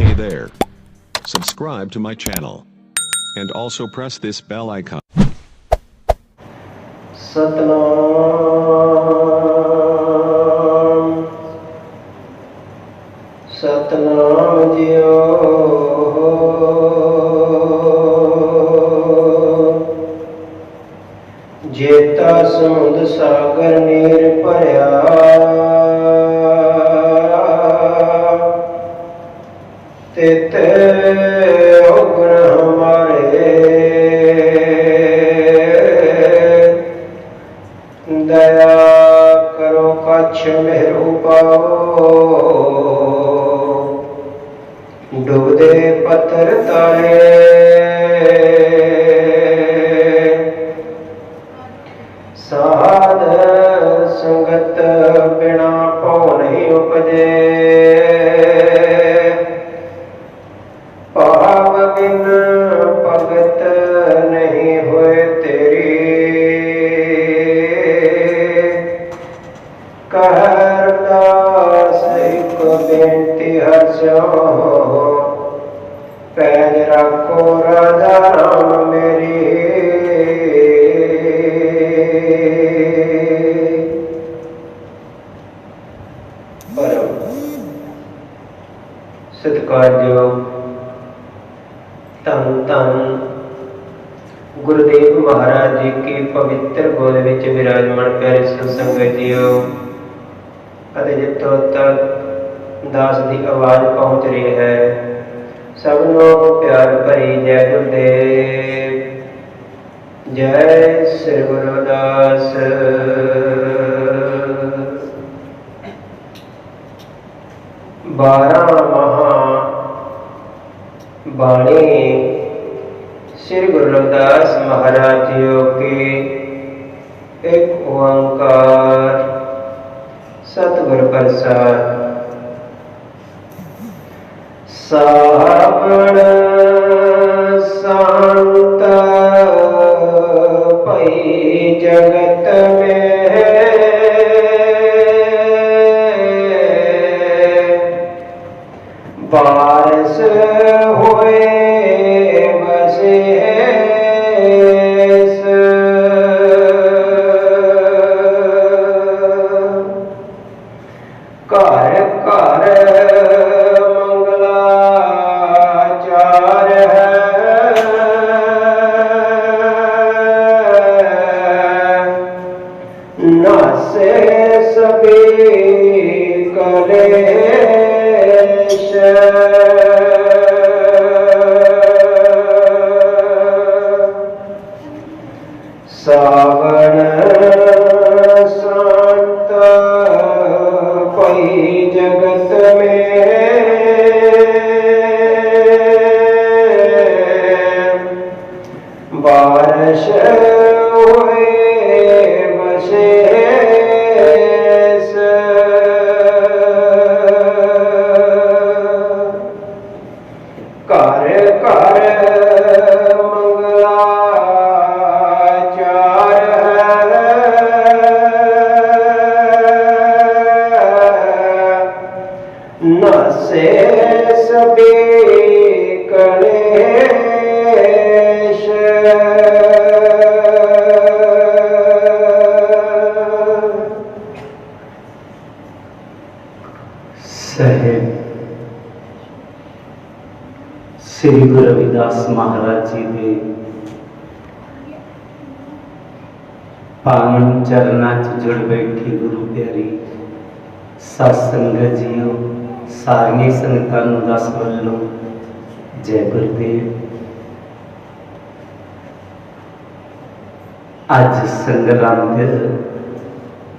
Hey there. Subscribe to my channel. And also press this bell icon. Satnam Satnam जियो जेता समुंद सागर नीर भरिया तेते उगण हमारे दया करो कछ मेरू पाओ डूबदे पत्थर तारे साध संगत बिना पौ नहीं उपजे पाव बिन भगत नहीं हुए तेरी कहरदास एक बेनती हर्षो पैज रखो राजा राम मेरी परम सत्कारयोग धन धन गुरुदेव महाराज जी की पवित्र गोद विच विराजमान प्यारे सत्संगत जीओ ਅਤੇ ਜਿੱਥੋਂ ਤੱਕ ਦਾਸ ਦੀ ਆਵਾਜ਼ ਪਹੁੰਚ ਰਹੀ ਹੈ ਸਭ ਨੂੰ ਪਿਆਰ ਭਰੀ ਜੈ ਗੁਰਦੇਵ ਜੈ ਸ੍ਰੀ ਗੁਰੂ ਦਾਸ बारह महा बाणी श्री गुरु रविदास महाराज जी की एक ओंकार सतगुर प्रसाद सावण शांत पई जगत में बारिश होए बसेस घर घर मंगलाचार है नासे सभी कलेश सावन शांत पई जगत में बारिश हुए बसेस घर घर मंगलाचार नसे सभी कलेश साहेब श्री गुरु रविदास महाराज जी के पावन चरणा च जुड़ बैठी गुरु प्यारी सत्संगत जीओ सारी संगतां नूं दस वल्लों जय गुरुदेव। अज संगरांद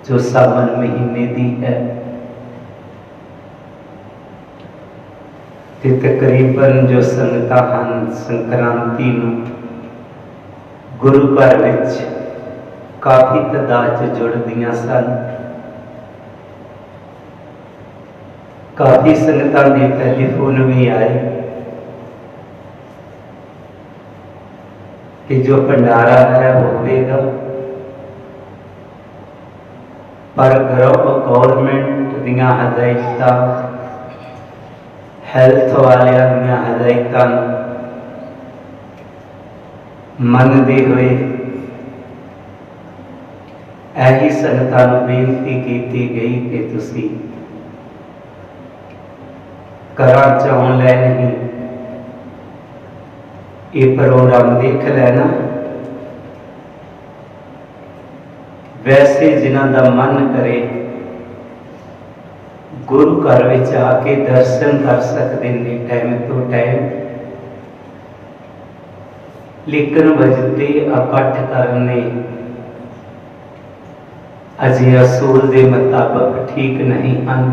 जो सावन महीने दी है ते तकरीबन जो संगतां हन संक्रांति नूं गुरु घर विच काफ़ी तादाद च जुड़दियां सन। काफ़ी संगतां दे टैलीफोन भी आए कि जो भंडारा है होगा, पर गवर्नमेंट दियां हदायतां ਹੈਲਥ ਵਾਲਿਆਂ ਦੀਆਂ ਹਦਾਇਤਾਂ ਨੂੰ ਮੰਨਦੇ ਹੋਏ ਇਹੀ ਸੰਗਤਾਂ ਨੂੰ ਬੇਨਤੀ ਕੀਤੀ ਗਈ ਕਿ ਤੁਸੀਂ ਘਰਾਂ 'ਚ ਆਨਲਾਈਨ ਹੀ ਇਹ ਪ੍ਰੋਗਰਾਮ ਦੇਖ ਲੈਣਾ। वैसे जिन्हां दा मन करे गुरु घर विच आके दर्शन कर सकते हैं टाइम तो टाइम, लेकिन वजते इकट्ठ करने अजे असूल के मुताबिक ठीक नहीं हैं।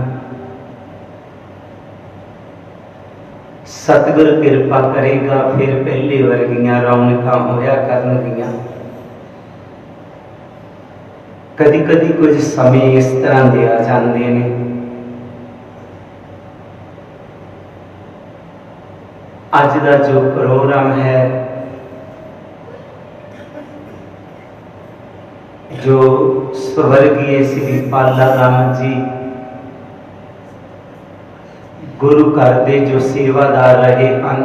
सतगुर कृपा करेगा फिर पहले वर्गियां रौनकां होया करनगियां। कदी कदी कुछ समय इस तरह दे आ जाते हैं, अज का जो प्रोग्राम है जो स्वर्गीय श्री पाला राम जी गुरु घर दे जो सेवादार रहे हैं,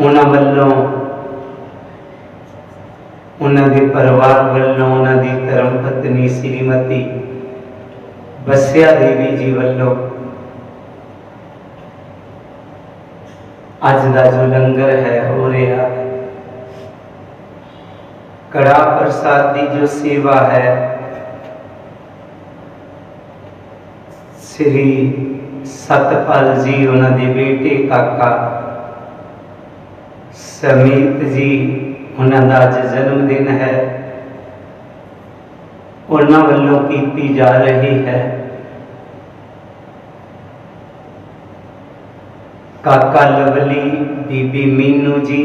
उन्हां वल्लों उन्होंने परिवार वालों उन्होंने धर्म पत्नी श्रीमती बस्या देवी जी वालों अज का जो लंगर है हो रहा है, कड़ा प्रसाद की जो सेवा है श्री सतपाल जी उन्होंने बेटे काका समीत जी उन्होंने अज जन्मदिन है, उन्होंने वालों की जा रही है। काका लवली बीबी मीनू जी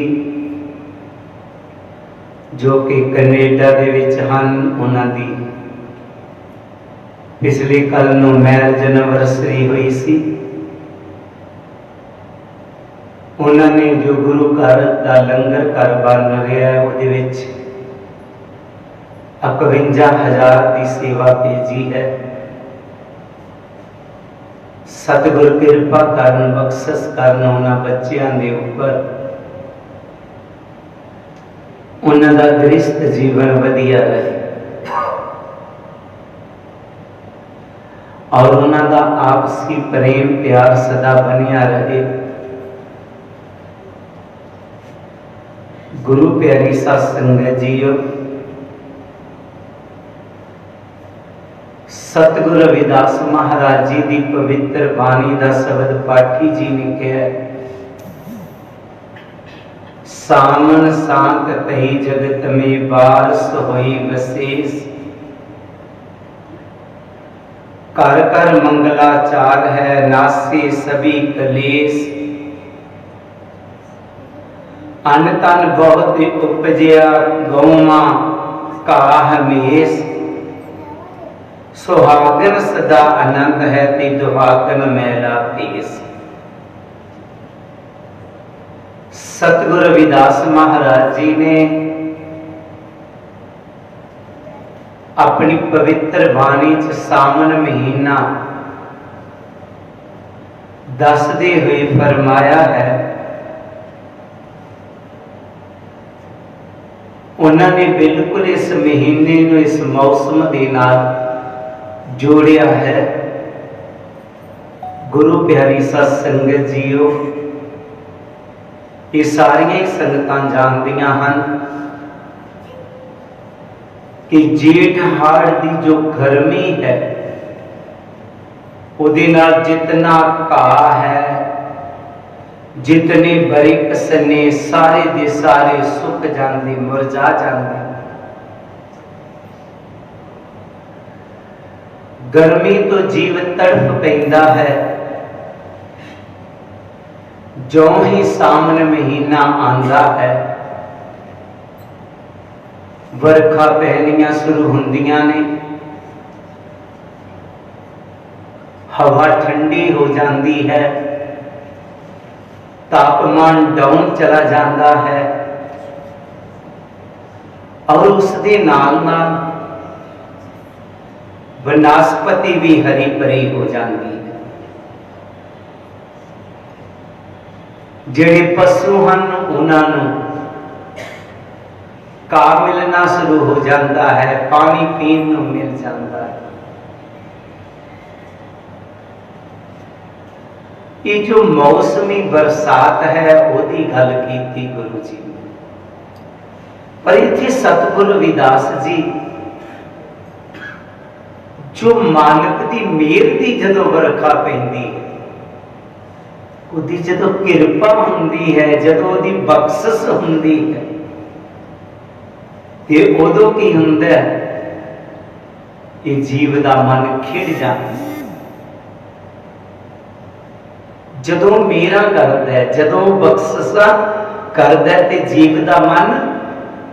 जो कि कनेडा दे विच हन, उन्होंने पिछले कल नूं मैरिज एनिवर्सरी हुई सी। उन्होंने जो गुरु घर का लंगर घर बन रहा है उहदे विच 51,000 की सेवा भेजी है। सतगुर कृपा करन बख्शिश करन उन्हां बच्चियां दे उपर, उन्हां दा गृहस्थ जीवन वधिया रहे और उन्हां दा आपसी प्रेम प्यार सदा बनिया रहे। गुरु प्यारी साध संगत जीओ, सतगुरु रविदास महाराज जी की पवित्र बाणी का शब्द पाठी जी ने कहा, सामन शांत तही जगत में बारस होई विशेष, कर कर मंगलाचार है नासे सभी कलेश, अन तन बहुत उपजया गौमा का हमेश, सुहागन सदा आनंद है ते दुहागन मैला पेश। सतगुरु रविदास महाराज जी ने अपनी पवित्र बाणी च सावन महीना दसदे हुए फरमाया है, उन्होंने बिल्कुल इस महीने को इस मौसम के नाल जोड़िया है। गुरु प्यारी साध संगत जीओ, ये सारिया संगतां जानदियां हन कि जेठ हाड़ की जो गर्मी है उहदे नाल जितना घाह है, जितने बरिक सने सारे दे सारे सुक जाते मुरझा जाते। गर्मी तो जीव तड़फ पैंदा है, जो ही सावन महीना आंदा है वर्खा पहनियां शुरू होंदियां ने, हवा ठंडी हो जाती है, तापमान डाउन चला जाता है और उसके नाल नाल वनस्पति भी हरी भरी हो जाती है। जेड़े पशु हैं उन्होंने घाह मिलना शुरू हो जाता है, पानी पीने को मिल जाता है। ये जो मौसमी बरसात है उसकी गल की गुरु जी ने, पर इतने सतगुरु रविदास जी जो मालिक की मेहर की जदों बरखा पैंदी है, उसकी जदों किरपा होंदी है, जदों उसकी बख्शिश होंदी है, ते उदों की हुंदा है, ये जीव का मन खिड़ जाता है। जदों मेरा करता है, जदों बख्शिशा करता है, ते जीव का मन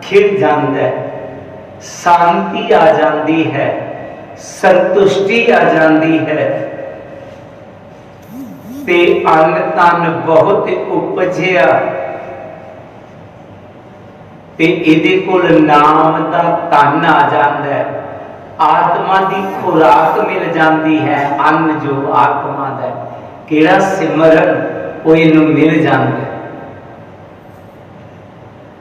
खिड़ जाता है, शांति आ जाती है, संतुष्टि आ जाती है, ते अन्न तन बहुत उपजिया, ते इहदे कोल नाम दा धन आ जाता है, आत्मा की खुराक मिल जाती है। अन्न जो आत्मा दा केड़ा सिमरन वो इनू मिल जाता है।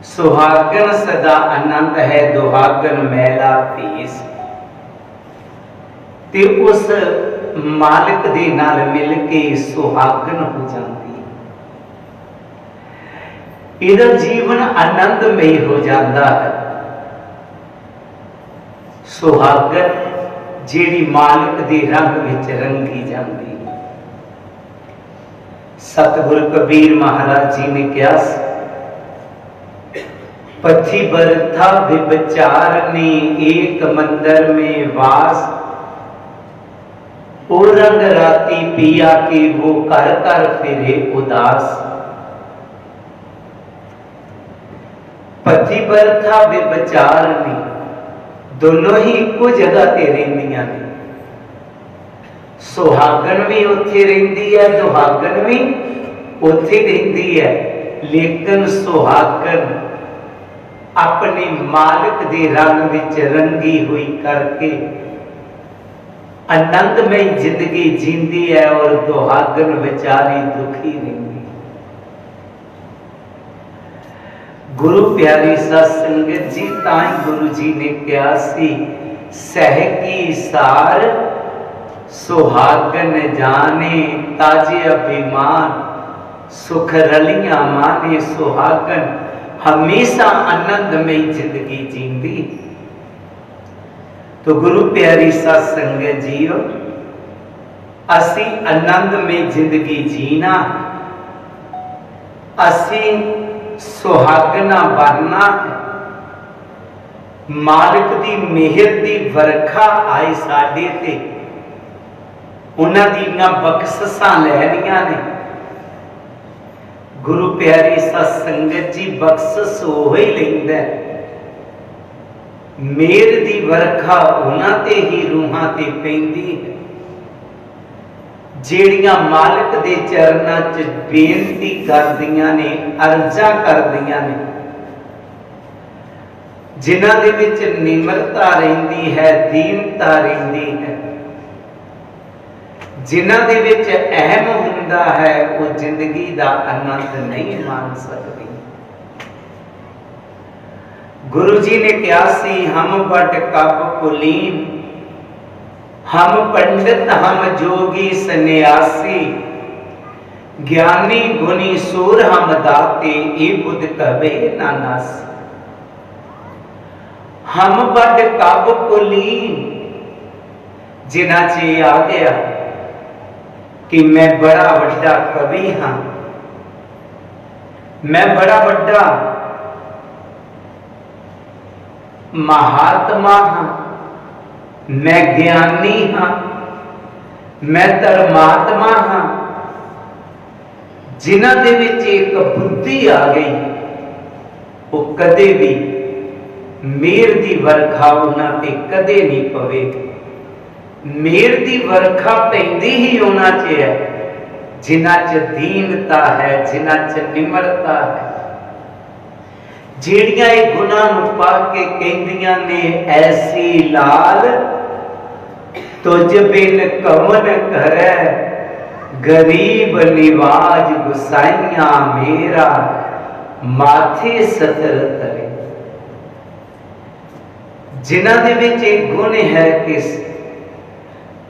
सुहागन सदा आनंद है, दुहागन मैला तीस, ते उस मालिक दे नाल मिल के सुहागन हो जाती है। इधर जीवन आनंदमय हो जाता है। सुहागन जेड़ी मालिक दे रंग विच रंगी जाती है। सतगुरु कबीर महाराज जी ने कहा, पथी बरथा विचारनी एक मंदिर में वास, ओ रंग राती पिया के वो कर कर फिरे उदास। पथी बरथा विचारनी दोनों ही इको जगह ते रहिंदियां ने। सुहागन भी उत्थे रहिंदी है, दुहागन भी उत्थे रहिंदी है, लेकिन सुहागन अपने मालिक दे रंग विच रंगी हुई करके आनंदमय जिंदगी जींदी है, और दुहागन बेचारी दुखी रहती। गुरु प्यारी सत संगत जी, ताई गुरु जी ने कहा सी, सह की सार सुहागन जाने, ताजे अभिमान सुख रलियां माने। सुहागन हमेशा आनंदमय जिंदगी जींदी। तो गुरु प्यारी सत संगत जीओ, असी आनंदमय जिंदगी जीना, असी सुहागना बनना। मालिक दी मेहर दी वरखा आई साडे ते, उन्हां दीयां बख्शिशां लैणियां ने। गुरु प्यारी सत संगत जी, बख्शिश हो ही लैंदा, मेहर दी वरखा उन्हां ते ही रूहां ते पैंदी है, जेड़ियां मालिक दे चरनां च बेनती करदियां ने, अर्जा करदियां ने, जिन्हां दे विच निमरता रहिंदी है, दीनता रहिंदी है, जिन्हां दे विच अहम हुंदा है, वो जिंदगी दा आनंद नहीं मान सकदी। गुरु जी ने कहा सी, हम बट कब कुलीन, हम पंडित हम जोगी सन्यासी, ज्ञानी गुणी सूर हम दाते, ये बुध कबे ना नासी। हम बट कब कुलीन, जिन्हां च आ गया कि मैं बड़ा वड्डा कवि हाँ, मैं बड़ा वड्डा महात्मा हाँ, मैं ज्ञानी हाँ, मैं धर्मात्मा हाँ। जिन्हां दे विच एक बुद्धि आ गई, वो कदे भी मेहर दी वरखा उन्हां ते कदे नहीं पवेगी। मेहर दी वरखा पैंदी ही उन्हां च है जिन्हां च दीनता है, जिन्हां च निमरता है, जेड़ियां गुनाह नूं पा के कहंदियां ने, ऐसी लाल तुझ बिन कवन करे गरीब निवाज गुसाइया मेरा माथे सतर तरे। जिन्हां दे विच एक गुण है किस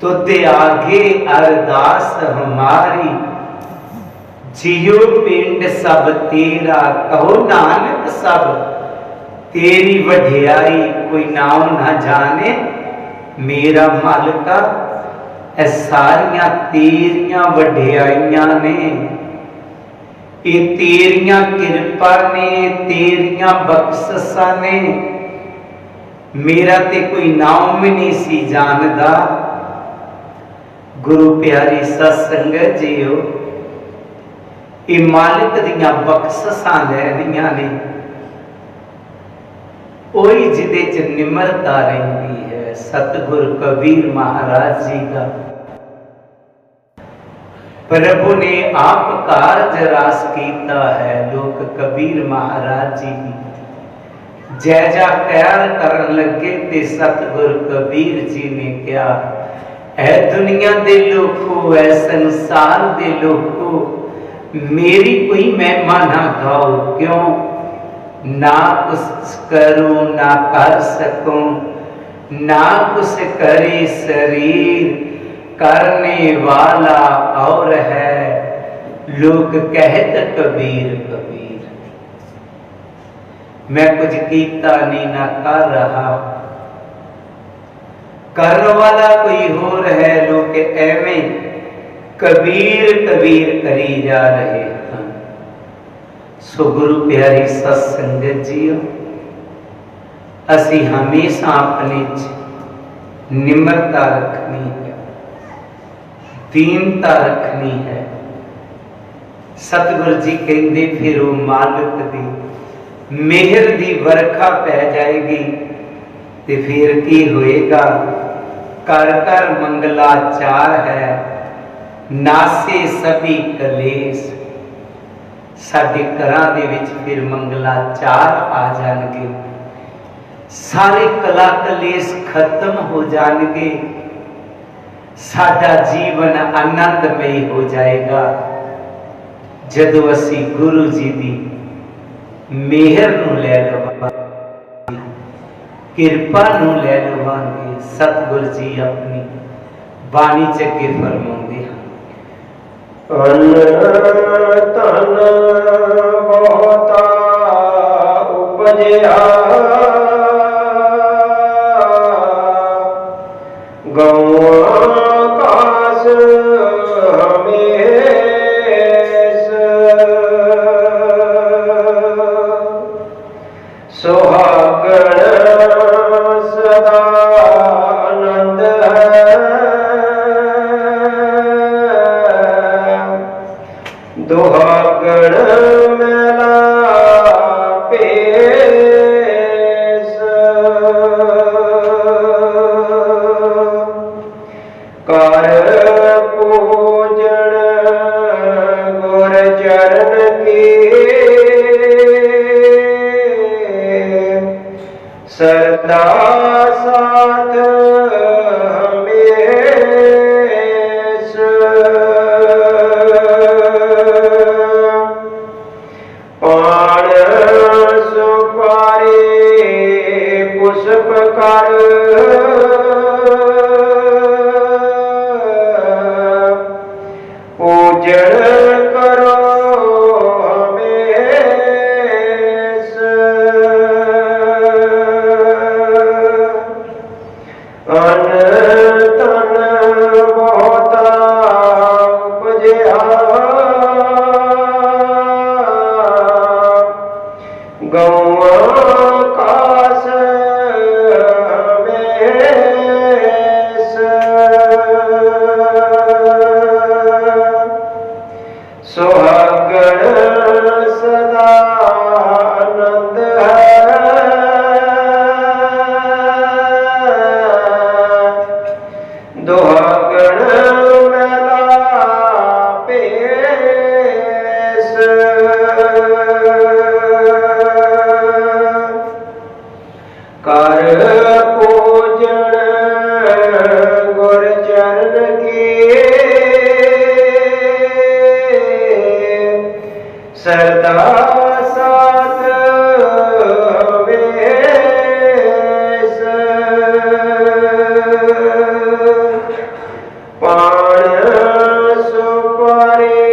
तुते आगे अरदास हमारी जियो पिंड सब तेरा कहो नानक सब तेरी वढियाई कोई नाम ना जाने मेरा मालिका ए सारियां तेरियां वढियाइयां ने ये तेरियां किरपा ने तेरियां बख्शसा ने मेरा ते कोई नाम नहीं सी जानदा। गुरु प्यारी सत्संगत जीओ ये मालिक दियां बख्शसां लैनियां ने ओही जिदे च निमरता रहिंदी है। सतगुर कबीर महाराज जी का प्रभु ने आप कारज रास कीता है। लोक कबीर महाराज जी की जय जयकार करन लगे ते सतगुर कबीर जी ने क्या ऐ दुनिया दे लोगो ऐ संसार दे लोगो मेरी कोई महिमा ना गाओ क्यों ना कुछ करूं ना कर सकूं ना कुछ करे शरीर करने वाला और है लोग कहत कबीर कबीर। मैं कुछ कीता नहीं ना कर रहा करने वाला कोई और है। लोग एवं कबीर कबीर करी जा रहे हैं। सो गुरु प्यारी सत्संगत जीओ असी हमेशा अपने निम्रता रखनी है दीनता रखनी है। सतगुरु जी कहते फिर वो मालिक दी मेहर दी वर्खा पै जाएगी ते फिर की होएगा। कर कर मंगलाचार है नासे सभी कलेश। साडे घरां दे विच फिर मंगलाचार आ जाणगे सारे कला कलेश खत्म हो जाएंगे साडा जीवन आनंदमय हो जाएगा जदों असी गुरु जी दी मेहर नूं लै लवांगे किरपा नूं लै लवांगे। सतगुर जी अपनी बाणी च अगे फरमाउंदे हैं धन बहुता उपजया सरदा साथ हमेश पान सुपारी पुष्प कर पूजन करो गुर चरण के सरदा साथ वेश पाण सुपारी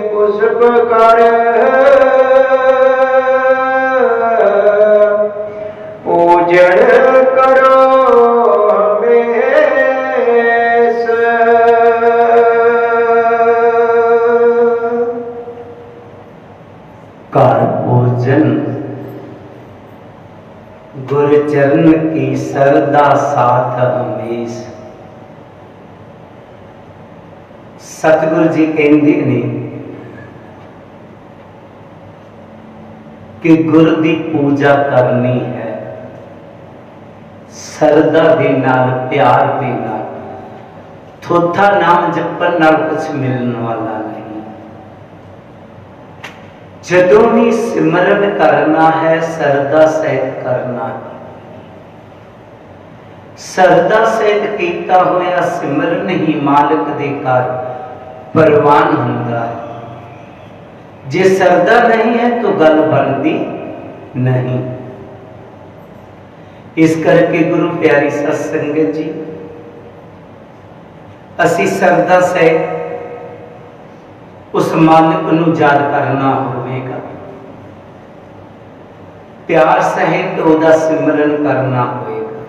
पुष्प कर पूजन करो कर भोजन गुरु चरण की सरदा साथ हमेश। सतगुरु जी कहते ने कि गुरु की पूजा करनी है सरदा दे नाल प्यार दे नाल। थोथा नाम जपन नाल कुछ मिलने वाला नहीं। जदों भी सिमरन करना है सरदा सहित करना है। सरदा सहित कीता होया सिमरन ही मालिक दे घर परवान हुंदा है। जे सरदा नहीं है तो गल बनती नहीं। इस करके गुरु प्यारी सत्संगत जी असी सरदा सहित उस मालिक नूं याद करना होवेगा। प्यार सहित ओदा सिमरन करना होएगा।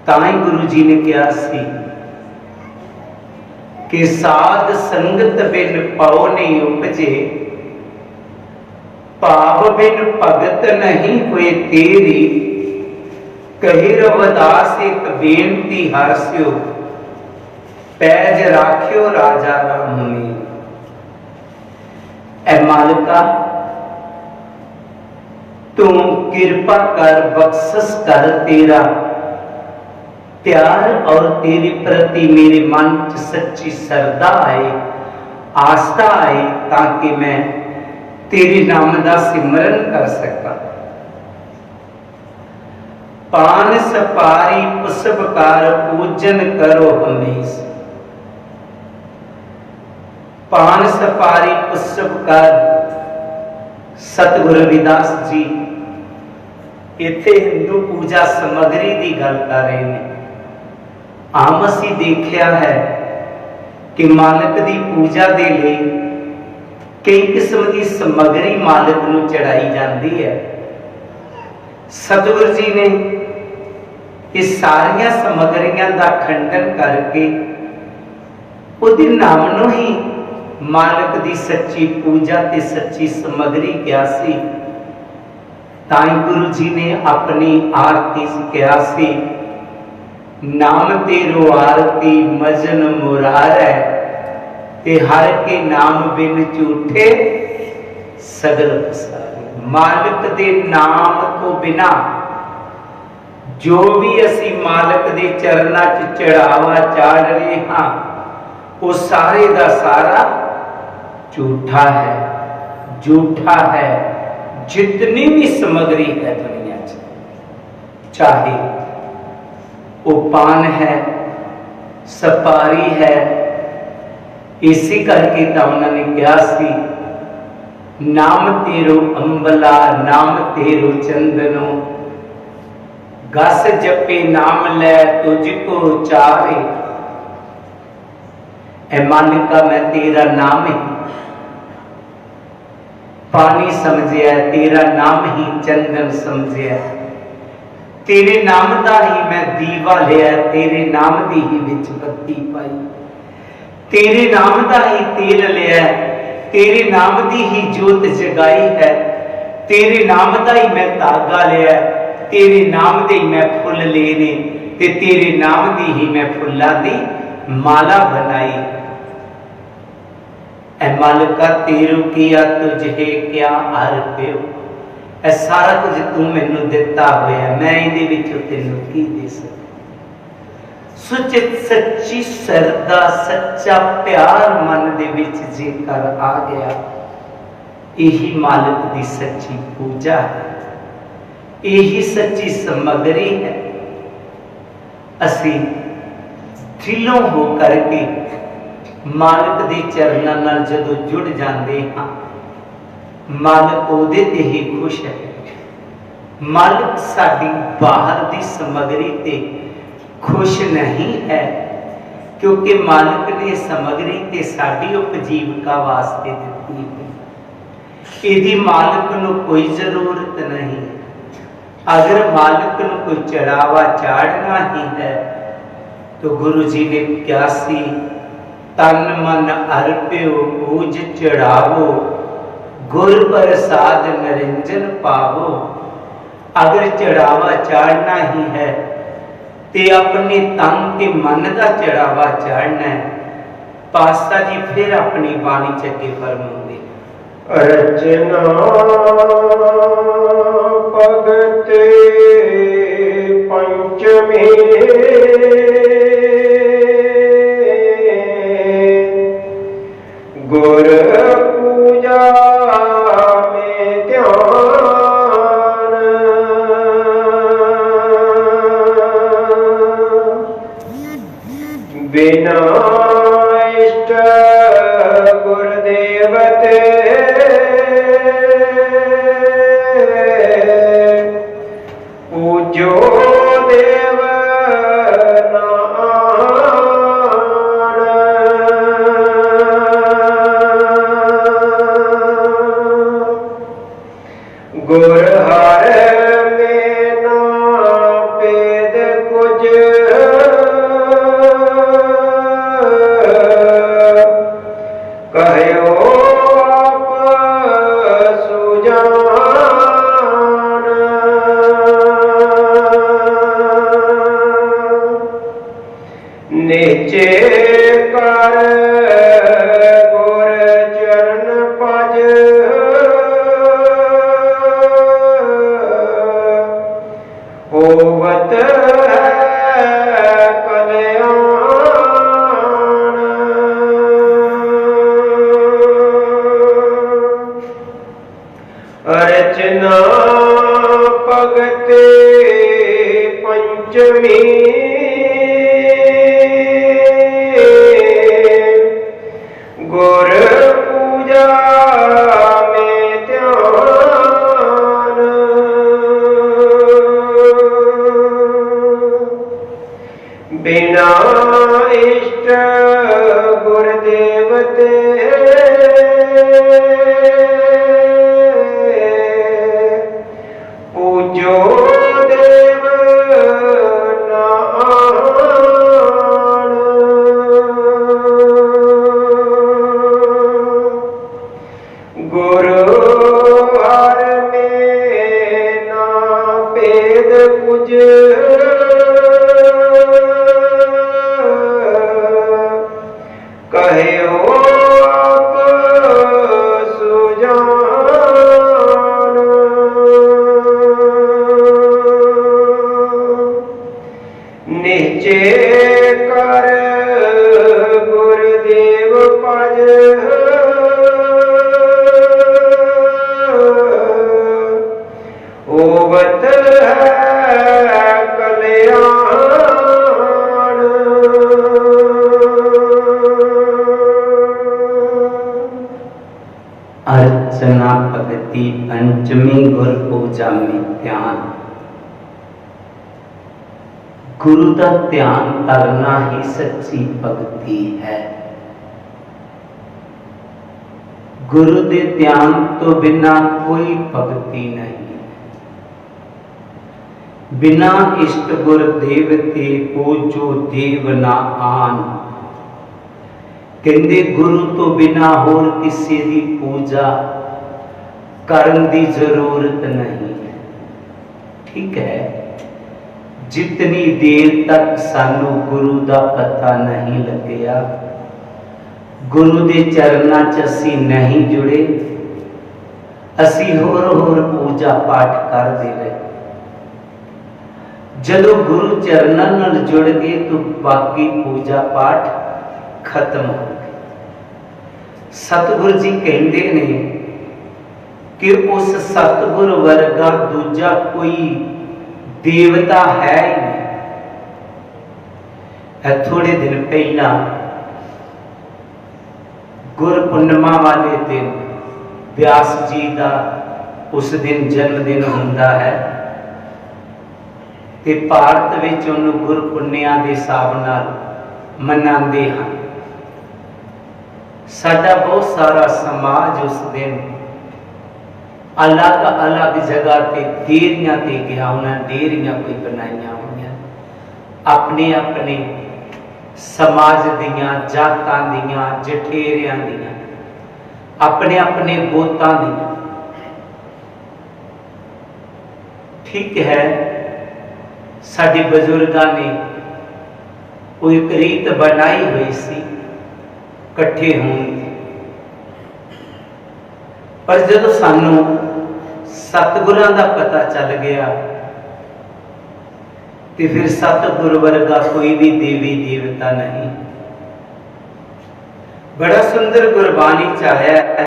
ताई गुरु जी ने कहा सी कि साध संगत बिन पाओ नहीं उपजे भाव बिन भगत नहीं हुए तेरी। कही रविदास एक बेनती हरस्यो पैज राख्यो राजा राम ने। ऐ मालिका तू कृपा कर बख्शिश कर तेरा प्यार और तेरे प्रति मेरे मन च सच्ची श्रद्धा आए आस्था आए ताकि मैं तेरे नाम का सिमरन कर सका। पान सपारी पुष्पकार पूजन करो हमेशा। पान सपारी पुष्पकार सतगुरु रविदास जी इत्थे हिंदू पूजा समग्री की गल कर रहे हैं। आम असी देखा है कि मालिक की पूजा के लिए कई किस्म की समग्री मालिक नूं चढ़ाई जाती है। सतगुरु जी ने इस सारिया समग्रियां का खंडन करके उहदे नाम नूं ही मालिक की सच्ची पूजा ते सच्ची समग्री क्या सी। ताई गुरु जी ने अपनी आरती कहा सी नाम तेरो आरती मजन मुरार है ते हर के नाम बिन झूठे सगल पसारे। मालिक दे नाम तो बिना जो भी असी मालिक दे चरना च चढ़ावा चाड़ रहे हाँ वो सारे का सारा झूठा है झूठा है। जितनी भी सामग्री है दुनिया चाहे वो पान है सपारी है। इसी करके तो उन्होंने कहा सी नाम तेरो अंबला नाम तेरो चंदनो गस जपे नाम ले तुझको चारे। ऐ मालिका मैं तेरा नाम ही पानी समझिया तेरा नाम ही चंदन समझिया तेरे नाम का ही मैं दीवा लिया तेरे नाम की ही विच बत्ती पाई तेरे नाम का ही तेल लिया तेरे नाम की ही जोत जगाई है तेरे नाम का ही मैं धागा लिया तेरे नाम के ही मैं फुल लेने ते तेरे नाम की ही मैं फुल्लां दी माला बनाई। ऐ मालिका तेरू किया तुझे क्या अर्प्यो। ऐ सारा कुछ तू मैनू दिता होया मैं इहदे विचों तैनूं की दे सकदा। सुचित सच्ची सरदा सच्चा प्यार मन दे विच जेकर आ गया यही मालिक दी सच्ची पूजा है यही सच्ची समग्री है। असी दिलों हो करके मालिक दे चरणों नाल जदों जुड़ जाते हाँ, मालिक उहदे ते ही खुश है। मालिक साडी बाहर दी समगरी ते खुश नहीं है, क्योंकि मालिक ने समगरी ते साडी उपजीविका वास्ते दिती है। इहदी मालिक नूं कोई जरूरत नहीं। अगर मालिक नूं कोई चढ़ावा चाढ़ना ही है तो गुरु जी ने क्या सी, तन मन अर्पियो पूज चढ़ावो, गुर प्रसाद निरंजन पावो। अगर चढ़ावा चाढ़ना ही है ते अपने तन के मन का चढ़ावा चाढ़ना है। पासा जी फिर अपनी बाणी चके फरमाते, रचना भगत पंचमी गुर पूजा में ध्यान, बिना इष्ट गुरुदेव ते पूजो देव गुर हर में ना पेद कुछ, कहो आप सुजान, नीचे कर गुर चरण पज, होवत है कल्याण। रचना भगत पंचमी गुर पूजा में ध्यान, बिना इष्ट गुरुदेव ते पूजो देव नान, गुरु हर में ना भेद कुछ, कहो आप सुजान, नीचे कर गुरुदेव पज, होवत है कल्याण। अर्चना भगति पंचमी गुर पूजा में ध्यान। गुरु का ध्यान करना ही सच्ची भक्ति है। गुरु के ध्यान तो बिना कोई भक्ति नहीं। बिना इष्ट गुरदेव ते पूजो देव ना आन। कहते गुरु तो बिना होर किसी की पूजा करने की जरूरत नहीं। ठीक है, जितनी देर तक सानू गुरु का पता नहीं लग्या, गुरु के चरणों च असी नहीं जुड़े, असी होर होर पूजा पाठ करते रहे। जदों गुरु चरणों नाल जुड़ गए तो बाकी पूजा पाठ खत्म हो गए। सतगुरु जी कहते ने कि उस सतगुरु वर्गा दूजा कोई देवता है ही नहीं। थोड़े दिन पहला गुरपुर्णिमा वाले दिन व्यास जी का उस दिन जन्मदिन होंदा है ते भारत विच उन्होंने गुरपुर्णिमा के हिसाब नाल मनाते हैं। साडा बहुत सारा समाज उस दिन अलग अलग जगह पे डेरियां ते गया, उन्हें डेरियां कोई बनाइया हुई अपने अपने समाज दियां जातां दियां जठेरियां दियां अपने अपने गोतां दियां। ठीक है, साडे बजुर्गां ने कोई रीत बनाई हुई सी इकट्ठे होने की, पर जदों सानू सतगुरां दा पता चल गया तो फिर सतगुरु वर्गा कोई भी देवी देवता नहीं। बड़ा सुंदर गुरबाणी च आया है,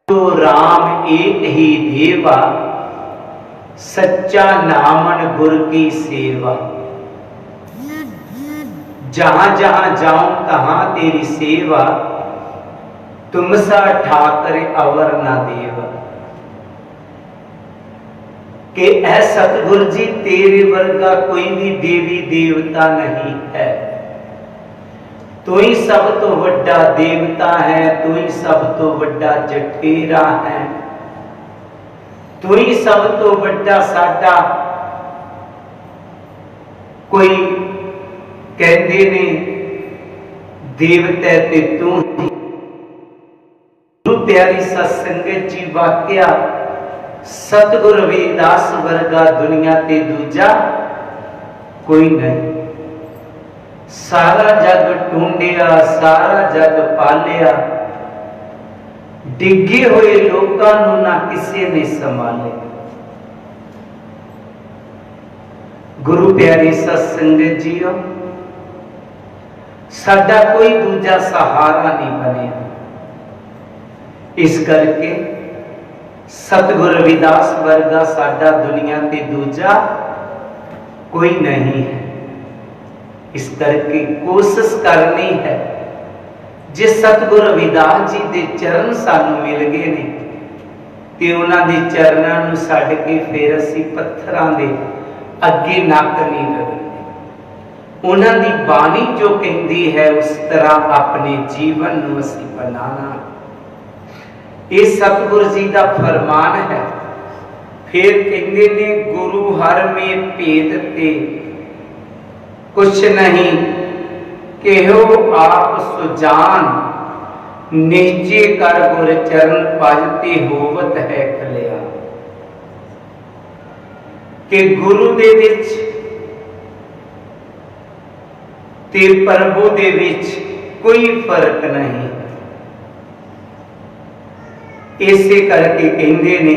तो राम एक ही देवा सच्चा नामन गुर की सेवा। जहां जहां जाऊं तहां तेरी सेवा, तुम सा ठाकर अवर ना देवा। कि ऐ सतगुरु जी तेरे वर्गा कोई भी देवी देवता नहीं है, तू ही सब तो वड्डा देवता है, तू ही सब तो वड्डा जठेरा है, तू ही सब तो वड्डा साडा कोई कहते ने देवता ते तू ही। गुरु प्यारी सत्संगत जी वाक्या सतगुरु रविदास वर्गा दुनिया ते दूजा कोई नहीं। सारा जग ढूंढिया, सारा जग पालिया, डिगे हुए लोगों नूं ना किसी ने संभाले। गुरु प्यारी सत्संगत जीओ, साडा कोई दूजा सहारा नहीं बने। इस करके सतगुरु रविदास वर्गा साडा दुनिया ते दूजा कोई नहीं है। इस करके कोशिश करनी है, जिस सतगुरु रविदास जी के चरण सानू मिल गए ने ते उन्हां दे चरणां नूं छड्ड के फिर असीं पत्थरां दे अगे नक नहीं रखते। उन्हां दी बाणी जो कहती है उस तरह अपने जीवन नूं असीं बनाना। ये सतगुरु जी का फरमान है। फिर कहते ने गुरु हर में भेद ते कुछ नहीं, केहो आप सुजान, निश्चय कर गुर चरण भजते होवत है कल्याण। कि गुरु दे विच ते प्रभु दे विच कोई फर्क नहीं। इसे करके कहते ने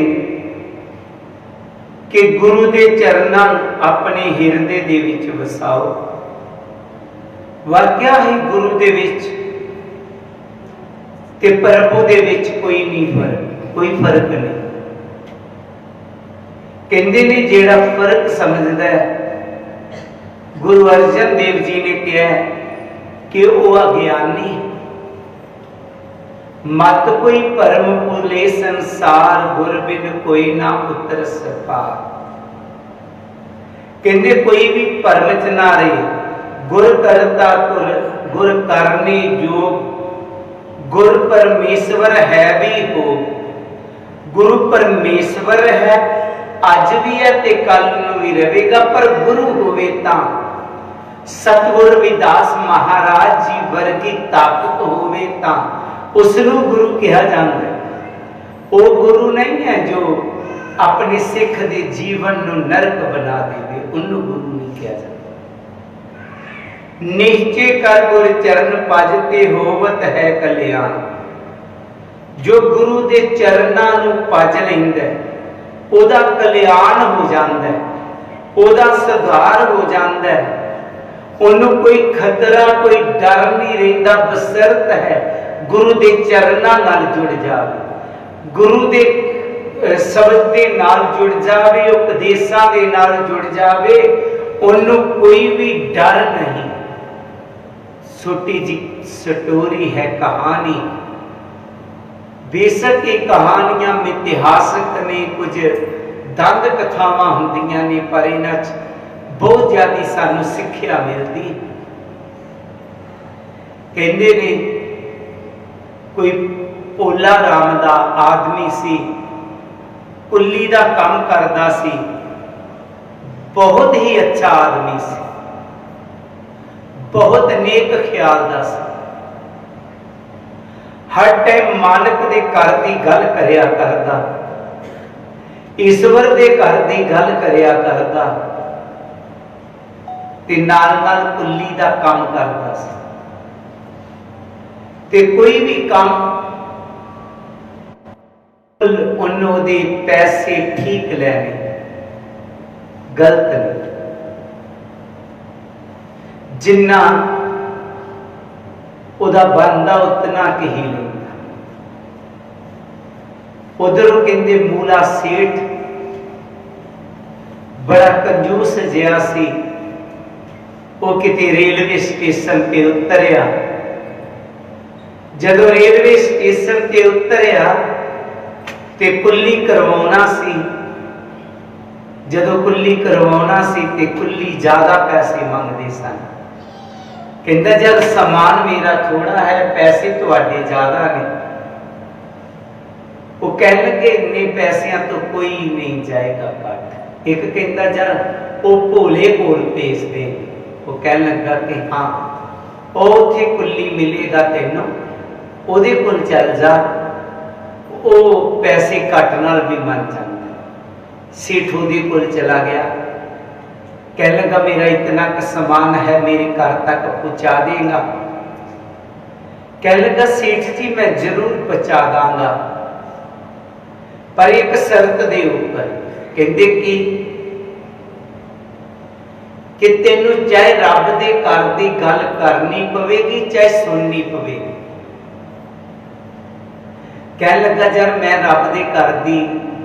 कि गुरु दे चरणां अपने हिरदे दे विच वसाओ। वाक्या ही गुरु दे विच ते प्रभु दे विच कोई नहीं फर्क, कोई फर्क नहीं। कहते ने जेड़ा फर्क समझदा है, गुरु अर्जन देव जी ने कहा कि वह अज्ञानी है। मत कोई परम पुले संसार, गुर बिन कोई ना उतर सका। कहते कोई भी परम च ना रहे, गुर करता गुर करने जोग, गुर परमेश्वर है भी हो। गुरु परमेश्वर है, अज भी है ते कल नूं भी रहेगा, पर गुरु होवे तां सतगुरु रविदास महाराज जी वर्गी ताकत होवे तां उसनूं गुरु कहा जाता है। वो गुरु नहीं है जो अपने सिख के जीवन नूं नरक बना देवे, उन्होंने गुरु नहीं कहा जाता। निश्चय कर गुर चरण भजते होवत है कल्याण। जो गुरु के चरणां नूं भज लैंदा है, ओदा कल्याण हो जाता है, ओदा सुधार हो जाता है। उन्होंने कोई खतरा कोई डर नहीं रहिंदा, बसरत है गुरु के चरणां नाल जुड़ जावे, गुरु के शब्द दे नाल जुड़ जावे, उपदेशां दे नाल जुड़ जावे। ਉਹਨੂੰ कोई भी डर नहीं। छोटी जी स्टोरी है, कहानी। बेशक ये कहानियां इतिहासक ने, कुछ दंद कथावां हुंदियां ने, पर इन्हां च बहुत ज्यादा सानू सिक्ख्या मिलती। कहंदे ने कोई भोला राम दा आदमी सी, कुल्ली दा काम करदा सी, बहुत ही अच्छा आदमी सी, बहुत नेक ख्याल दा सी। हर टाइम मालिक दे घर दी गल करया करदा, ईश्वर दे घर दी गल करया करदा, ते नाल नाल कुल्ली दा काम करदा सी। ते कोई भी काम उन्हों दे पैसे ठीक लेने, गलत नहीं। जिन्ना उदा बनदा उतना के ही लेंदा। उधरों कहंदे मूला सेठ बड़ा कंजूस जिहा सी। वो किते रेलवे स्टेशन पे उतरिया। जदों रेलवे स्टेशन पे उतरिया ते कुल्ली करवाउणा सी। जदों कुल्ली करवाउणा सी ते कुल्ली ज्यादा पैसे मंगदे सन। कहंदा जब समान मेरा थोड़ा है, पैसे तुहाडे ज्यादा ने। वो कह लगे इन्ने पैसियां तो कोई नहीं जाएगा घट। एक कहंदा जब वो भोले कोल भेज दे। वो कह लगा कि हाँ वो उत्थे कुल्ली मिलेगा तेनों, ओदे कोल चल जा, वो पैसे घट नाल भी मन जाता। सेठ ओदे कोल चला गया। कह लगा मेरा इतना का सामान है, मेरे घर तक पहुंचा देगा? कह लगा सेठ जी मैं जरूर पहुंचा दांगा, पर एक शर्त दे ऊपर। कहते कि तेनू चाहे रब दे घर दी गल करनी पवेगी, चाहे सुननी पवेगी। कह लगा यार मैं रब दे घर दी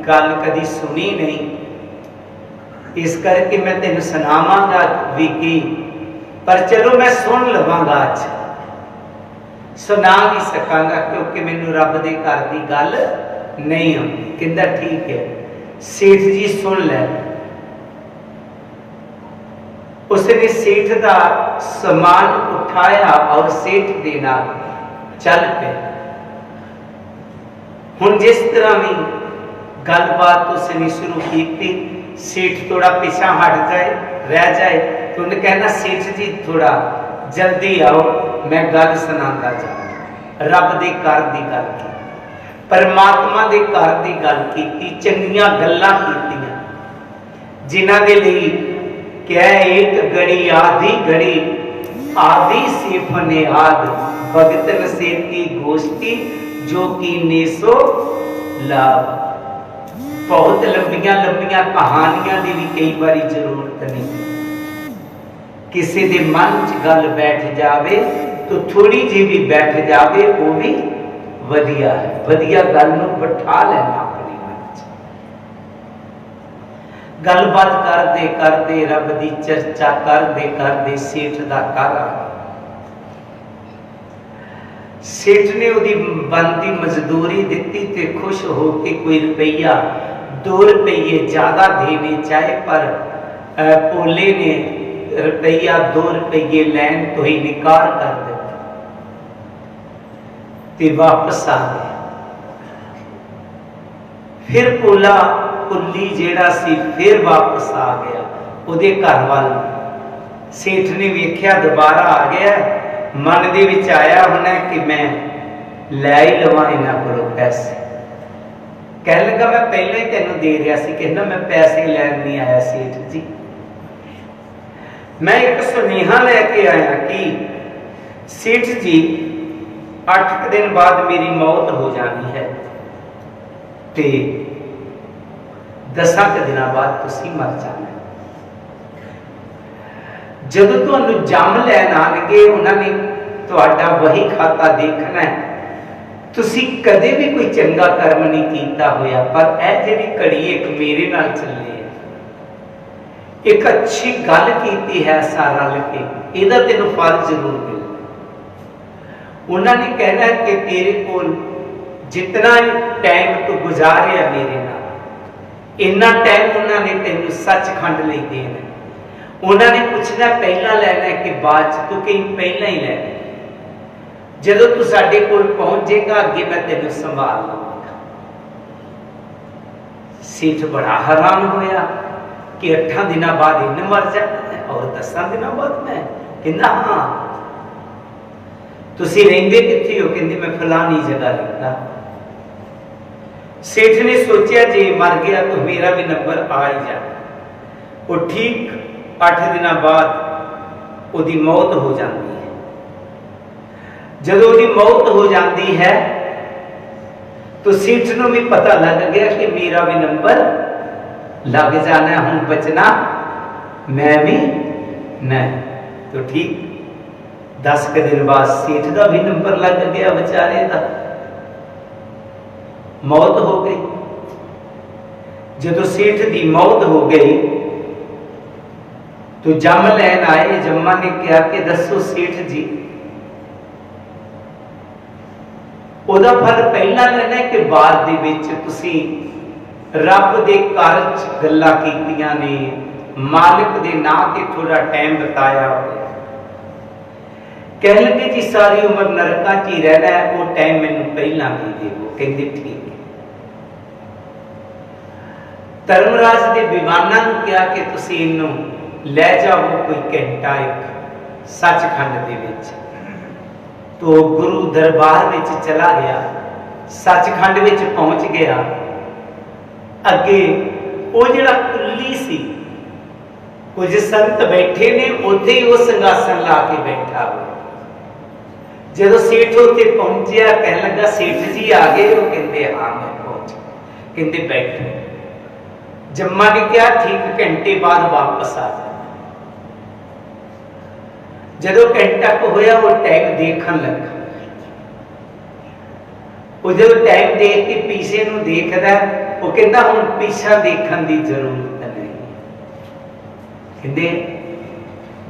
गल कदी सुनी नहीं, इस करके मैं तेन सुनावांगा भी की, पर चलो मैं सुन लवांगा। आज सुना भी सकांगा क्योंकि मैनू रब दे घर दी गल नहीं आती। कहंदा ठीक है सेठ जी सुन ले। उसने सेठ का सामान उठाया और सेठ दे नाल चल पे। हुण जिस तरह भी गलबात उसने शुरू की, सेठ थोड़ा पीछा हट जाए, रह जाए, तो उन्हें कहना सेठ जी थोड़ा जल्दी आओ, मैं गल सुनांदा जा। रब दे घर दी गल की, परमात्मा दे घर दी गल की, चंगियां गल्लां कीतियां, जिन्हां दे लई क्या एक घड़ी आधी घड़ी आदि से फनियाद भगतन से की गोष्ठी जो कि नेसो लाभ। बहुत लंबिया लंबिया कहानियां की भी कई बारी जरूरत नहीं। किसी के मन च गल बैठ जावे तो थोड़ी जी भी बैठ जावे वो भी वधिया है। वधिया गल नूं बिठा लेना अपने मन च। गलबात करते करते रब की चर्चा करते करते सेठ का घर आ गया। सेठ ने उदी बनती मजदूरी दी ते खुश हो के कोई रुपया 2 रुपये ज्यादा देने चाहे, पर भोले ने रुपया 2 रुपये लैन तो ही निकार कर दिता ते वापस आ गया। फिर भोला कुल्ली जेड़ा सी फिर वापस आ गया उहदे घर वाल। सेठ ने वेख्या दोबारा आ गया, मन दे विच आया होना कि मैं लै ही लवां इन्हां कोलों पैसे। कह लगा मैं पहले ही तेनों दे रहा सी। कहना मैं पैसे लैन नहीं आया सेठ जी, मैं एक सुनेहा लैके आया कि सेठ जी 8 दिन बाद मेरी मौत हो जानी है ते 10 दिनों बाद तुसी मर जाना। जदों तुहानू जम लैन आणगे उन्होंने तुहाडा वही खाता देखना है। तुसी कदे भी कोई चंगा कर्म नहीं कीता होया, पर यह जिहड़ी घड़ी एक मेरे नाल चली है, एक अच्छी गल की है सारा रल के, ਇਹਦਾ ਤੈਨੂੰ फल जरूर मिले। उन्होंने कहना कि तेरे को जितना टाइम तू गुजारिया मेरे नाल, इन्ना टाइम उन्होंने तेन सचखंड ले देना। उन्होंने पूछना पहला लेना है कि बाद च, तू कहीं पहला ही लेना। जदों तू साडे कोल पहुंच जाएगा अगे मैं तेन संभाल लवांगा। सेठ बड़ा हैरान होया कि 8 दिन बाद इन मर जाना और 10 दिन बाद मैं। कहना हाँ, तुसीं रहिंदे कित्थे हो? कहंदे मैं फलानी जगह रहिंदा। सेठ ने सोचा जे मर गया तो मेरा भी नंबर आ ही जाए। वो ठीक 8 दिन बाद उसकी मौत हो जाती है। जब उसकी मौत हो जाती है तो सेठ को भी पता लग गया कि मेरा भी नंबर लग जाना, हूं बचना मैं भी नहीं। तो ठीक 10 के दिन बाद सेठ का भी नंबर लग गया, बेचारे का मौत हो गई। जदों सेठ की मौत हो गई तो जम लैन आए। जम्मा ने कहा कि दसो सेठ जी, ओदा फल पहला लेना है कि बाद दे विच तुसीं रब दे घर च गल्लां कीतियां ने, मालिक दे नां ते थोड़ा टाइम बताया होया। कह लगे जी सारी उम्र नरकां च ही रहना है, वो टाइम मैनूं पहला दे देवो। कहंदे ठीक है। धर्मराज दे विमानां नूं कहा कि तुसीं इहनूं लै जाओ कोई घंटा एक सचखंड दे विच। तो गुरु दरबार विच चला गया, सचखंड विच पहुंच गया। अगे वो जिहड़ा कुल्ली सी, कुछ संत बैठे ने, उत्थे ही वो संघासन ला के बैठा हुआ। जदों सेठ उत्थे पहुंचा, कह लगा सेठ जी आ गए? वो कहते हाँ मैं पहुंच। कहते बैठो। जम्मा ने कहा ठीक घंटे बाद वापस आ जाए। जदों घंटा को होया वो टाइम देखन लगा। वो जो टाइम देख के पीछे नूं देखदा, वो कहता हुण पीछा देखने की जरूरत नहीं। कहते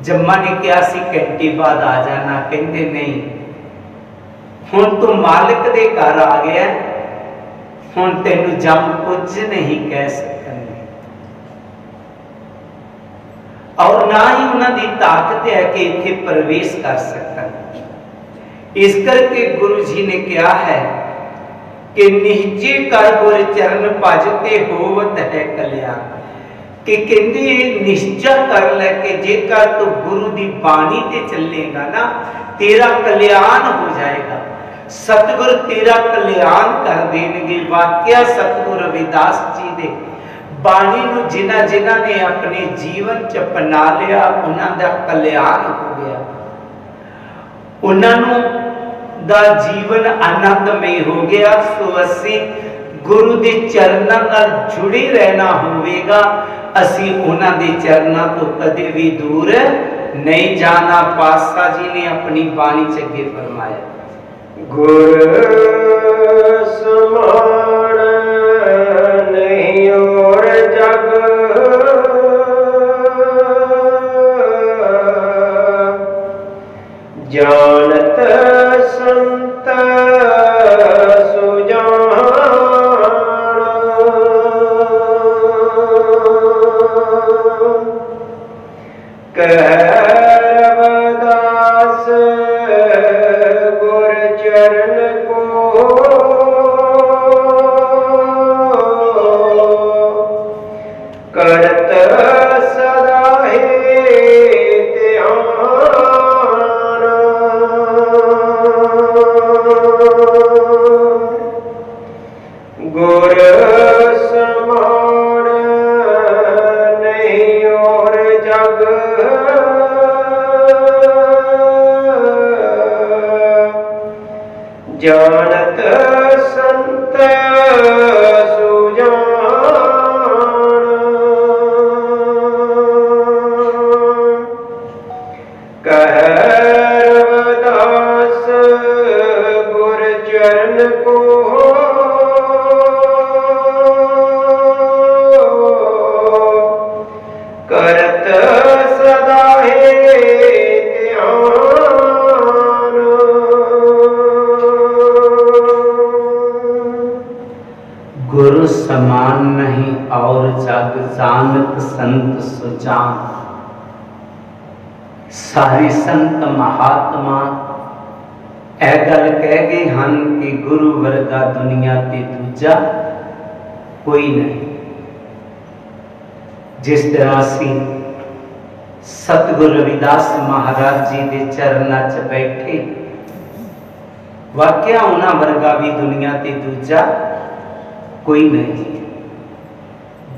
जम्मा ने कहा सी घंटे बाद आ जाना। कहते नहीं, हुण तू मालिक दे घर आ गया, हुण तेनू जम कुछ नहीं कह सकते और ना ही उन्होंने ताकत है कि इत्थे प्रवेश कर सकते। इस करके गुरु जी ने कहा है कि निहजे कर गुर चरण भजते होवत है कल्याण। कि कहते निश्चय कर ले कि जेकर तू गुरु की बाणी ते चलेगा ना, तेरा कल्याण हो जाएगा। सतगुर तेरा कल्याण कर देंगे। वाकया सतगुर रविदास जी दे बाणी नूं जिन्हां जिन्हां ने अपने जीवन च अपना लिया, उन्हां दा कल्याण हो गया। उन्हां नूं दा जीवन आनंदमय हो गया। सो असी गुरु दे चरनां नाल जुड़े रहना होवेगा। असी उन्हां दे चरनां तो कदे भी दूर नहीं जाना। पातशाह जी ने अपनी बाणी च अगे फरमाया, गुर समान नहीं और जग, जानत संत सुजान। कह रविदास गुर चरण को, करत सदा हे ध्यान। गुर समान नहीं और जग, जानत संत सुजान। कह रविदास गुर चरण को, करत समान नहीं और जग जानत संत सुजान। सारे संत महात्मा यह गल कह गए हैं कि गुरु वर्गा दुनिया ते दूजा कोई नहीं। जिस तरह असी सतगुरु रविदास महाराज जी के चरणों च बैठे, वाकया उन्हां वर्गा भी दुनिया ते दूजा कोई नहीं।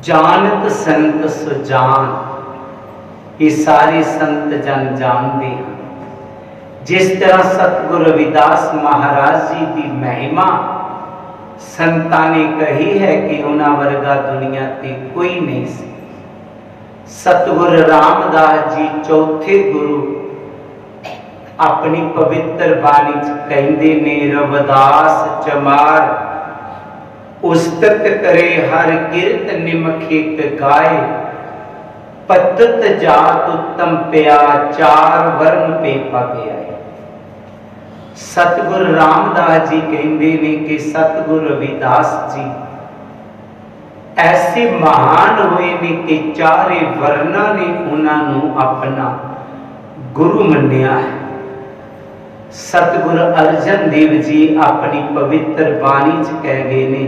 जानत संत सुजान, ये सारे संत जन जानते हैं। जिस तरह सतगुरु रविदास महाराज जी की महिमा संतां ने कही है कि उन्हां वर्गा दुनिया ते कोई नहीं सी। सतगुरु रामदास जी चौथे गुरु अपनी पवित्र बाणी कहते ने, रविदास चमार उस्तत करे हर कीर्त निमखिक गाए, पतत जात उत्तम प्या चार वर्ण पे पग आए। सतगुरु रामदास जी कहते ने कि सतगुरु रविदास जी ऐसे महान हुए ने कि चारे वर्णा ने उन्होंने अपना गुरु मन्या है। सतगुरु अर्जन देव जी अपनी पवित्र बाणी च कह गए ने,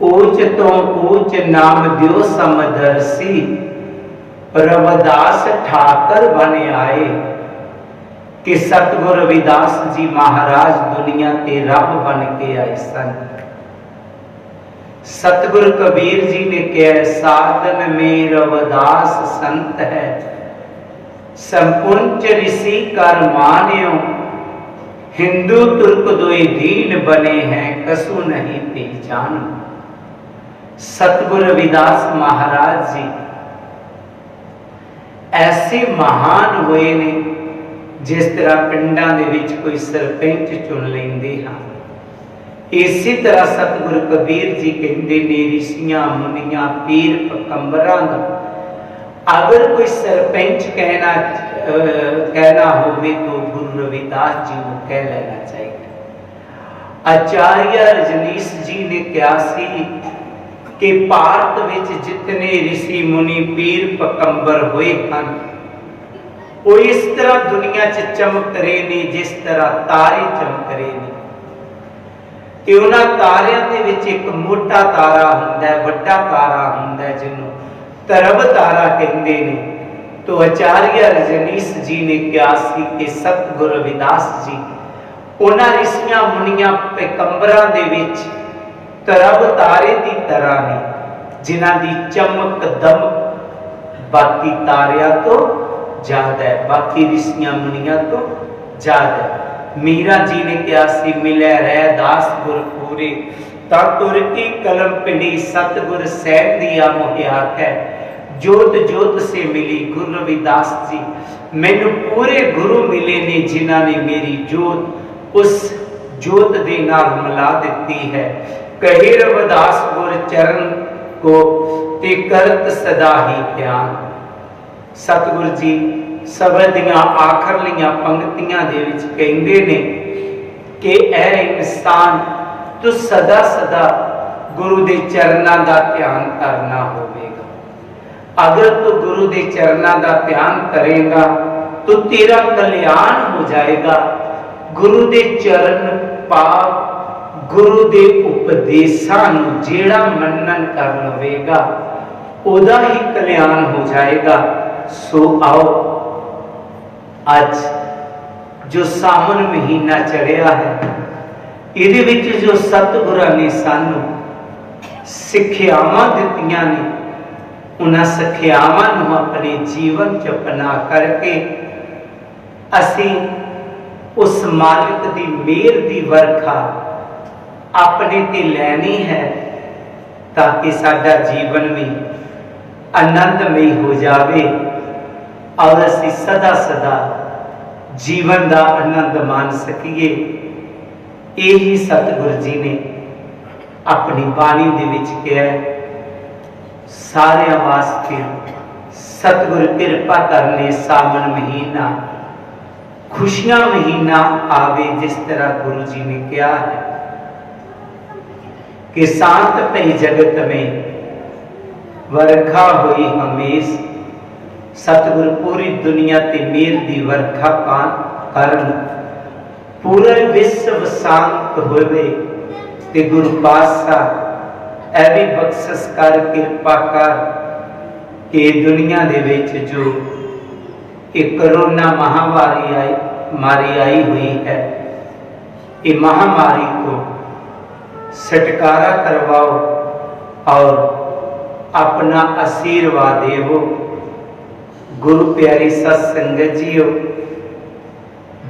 ऊच तो ऊच नाम दियो समदर्शी, रविदास ठाकर बने आए। कि सतगुरु रविदास जी महाराज दुनिया ते रब बन के आए सन। सतगुरु कबीर जी ने कहा, साधन में रविदास संत है, संपुंच ऋषि कर मान्यो, हिंदू तुर्क दोए दीन बने हैं, कसु नहीं पहचान। सतगुरु रविदास महाराज जी ऐसे महान हुए ने, जिस तरह पिंडां दे विच कोई सरपंच चुन लेंदे हां, इसी तरह सतगुरु कबीर जी कहते ने, ऋषियां मुनियां पीर पकंबरां दा अगर कोई सरपंच कहना होवे तो गुरु रविदास जी को कह लेना चाहिए। आचार्य रजनीश जी ने कहा सी कि भारत विच जितने ऋषि मुनि पीर पकंबर हुए हैं, वो इस तरह दुनिया च चमक रहे ने जिस तरह तारे चमक रहे ने। कि उन्हां तारियां दे विच एक मोटा तारा हुंदा है, वड्डा तारा हुंदा है, जिन्हों तरब तारा कहंदे ने। तो आचार्य रजनीश जी ने कहा सी कि सतगुरु रविदास जी उन्हां ऋषियां मुनियां पैगंबरां दे विच तरब तारे की तरह ने, जिन्हां दी चमक दमक बाकी तारियां तो ज्यादा है, बाकी ऋषियां मुनियां तो ज्यादा है। मीरा जी ने कहा सी, मिले रैदास गुर पूरे, ता तुर की कलम पिंडी सतगुर सैन दिया मोहिया है। जोत जोत से मिली गुरु रविदास जी, मैनू पूरे गुरु मिले ने, जिन्हां ने मेरी जोत उस जोत दे नाल मिला दी है। कहे रविदास गुर चरण को ते करत सदा ही ध्यान। सतगुरु जी शब्द दियां आखरलियां पंक्तियां दे विच कहंदे ने कि ऐ इंसान तू सदा सदा गुरु दे चरनां दा ध्यान करना होवेगा। अगर तू गुरु दे चरनां दा ध्यान करेगा तो तेरा कल्याण हो जाएगा। गुरु दे चरण पाप गुरु दे उपदेशां नूं जेड़ा मनन कर लवेगा ओदा ही कल्याण हो जाएगा। सो आओ आज जो सावन महीना चढ़िया है, इहदे विच जो सतगुरां ने सानू सिक्ख्यावां दित्तियां ने, उन्हां सिक्ख्यावां नूं अपने जीवन च अपना करके असीं उस मालिक दी मेहर दी वर्खा अपने ते लैनी है, ताकि साडा जीवन भी आनंदमय हो जाए और असीं सदा सदा जीवन का आनंद मान सकीए। यही सतगुरु जी ने अपनी बाणी दे विच कहा, सारे वास्ते सतगुरु कृपा करने सावन महीना खुशियां महीना आवे, जिस तरह गुरु जी ने कहा है। कि शांत पई जगत में वरखा हुई हमेश। सतगुरु पूरी दुनिया ते मेर दी वरखा कारण पूरा विश्व शांत होवे ते गुरु पातशाह ऐ भी बख्शिश कर कृपा कर कि दुनिया दे विच जो एक कोरोना महामारी आई हुई है, ये महामारी को छुटकारा करवाओ और अपना आशीर्वाद देवो। गुरु प्यारी सत्संगत जीओ,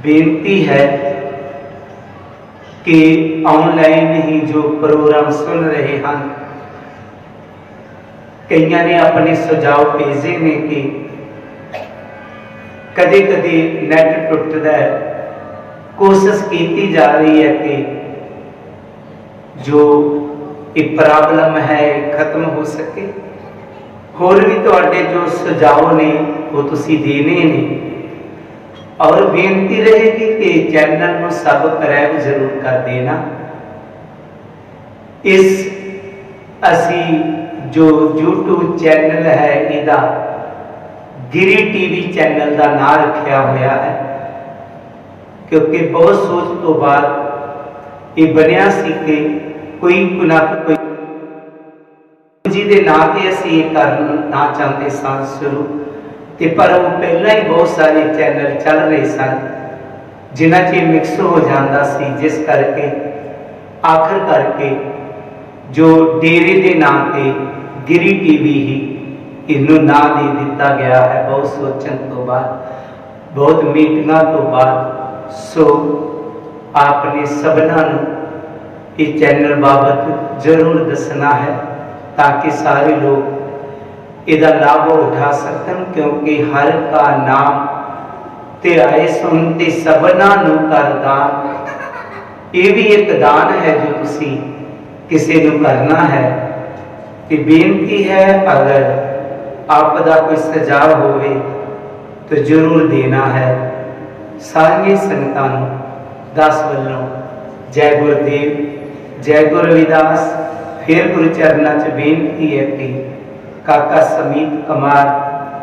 बेनती है कि ऑनलाइन ही जो प्रोग्राम सुन रहे हैं, कई ने अपने सुझाव भेजे ने कि कदे कदे नेट टुटदा है। कोशिश की जा रही है कि जो ये प्रॉब्लम है खत्म हो सके। होर भी तुहाडे जो सुझाव ने वो तुसी देने ने, और बेनती रहेगी कि चैनल को सबसक्राइब जरूर कर देना। इस असी जो यूट्यूब चैनल है इदा गिरी टीवी चैनल का नाम रखा हुआ है, क्योंकि बहुत सोच तो बाद ये बनया सी कि कोई ना कोई जी दे नां ते असीं ये करना चाहते सन शुरू ते, पर वो पहला ही बहुत सारे चैनल चल रहे सन जिन्हां च मिक्स हो जाता सी, जिस करके आखिर करके जो डेरे के नां ते गिरी टीवी ही इनू ना दे दिता गया है। बहुत सोचने तो बाद, बहुत मीटिंगां तो बाद, सो आपने सबना ये चैनल बाबत जरूर दसना है ताकि सारे लोग इसका लाभ उठा सकन, क्योंकि हर का नाम ते आए सुनते सबना नू कर दान। ये भी एक दान है जो तुसी किसी नू करना है। कि बेनती है अगर आपदा कोई सुझाव होवे तो जरूर देना है। सारी संगतां नू दास वल्लों जय गुरुदेव, जय गुरु रविदास। फिर गुरु चरणा च बेनती है कि काका समीत कुमार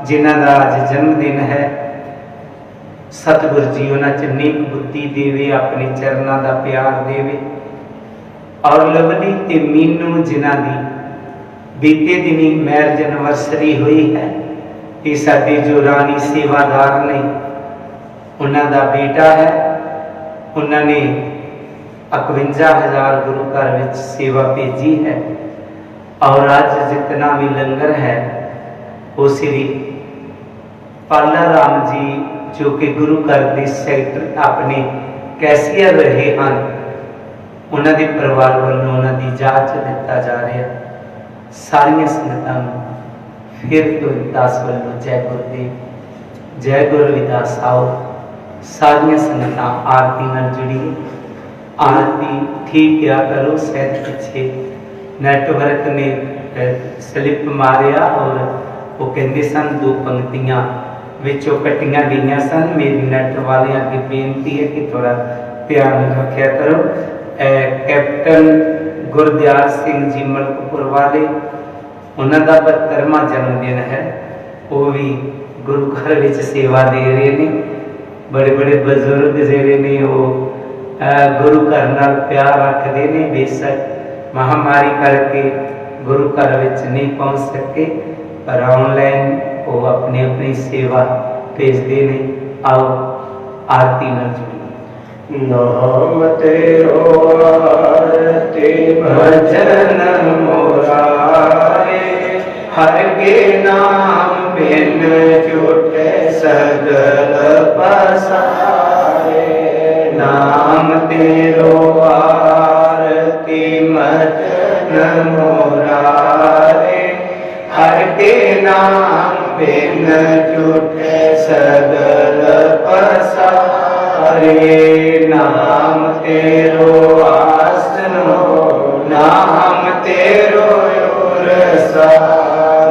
जिन्हां दा अज जन्मदिन है, सतगुरु जी उन्हां च नेक बुद्धि देवे, अपने चरणा दा प्यार देवे। और लवली ते मीनू जिन्हां दी बीते दिनी मैरिज एनिवर्सरी हुई है, ये साडे जो रानी सेवादार ने उन्हां दा बेटा है, उन्होंने 51,000 गुरु घर में सेवा भेजी है। और आज जितना भी लंगर है वो श्री पाला राम जी जो कि गुरु घर के सैकटरी अपने कैशियर रहे हैं, उन्होंने परिवार वालों उन्होंने जांच दिता जा रहा। सारिया संगतां फिर तो दास वालों जय गुरुदेव, जय गुरु रविदास। आओ सारिया संगतां आरती नाल जुड़िए, आरती ठीक क्या करो। शायद पिछे नेटवर्क ने स्लिप मारिया और वो कहते सन दो पंक्तियां विचों कटियां गई सन। मेरी नेट वालियां की बेनती है कि थोड़ा ध्यान रखा करो। कैप्टन गुरदयाल सिंह जी मलकपुर वाले, उन्होंने 72वां जन्मदिन है, वो भी गुरु घर में सेवा दे रहे हैं। बड़े बड़े बजुर्ग जोड़े ने वो गुरु घर नाल प्यार रखते हैं। बेशक महामारी करके गुरु घर में नहीं पहुँच सके, पर ऑनलाइन वो अपनी अपनी सेवा भेजते हैं। आओ आरती नाल जुड़िए। नाम तेरो आरती भजन मोरारे, हर के नाम बिन छूटे सगल पसारे। नाम तेरो आरती भजन मोरारे, हर के नाम बिन छूटे सगल पसारे। नाम तेरो आसनो, नाम तेरो उरसा,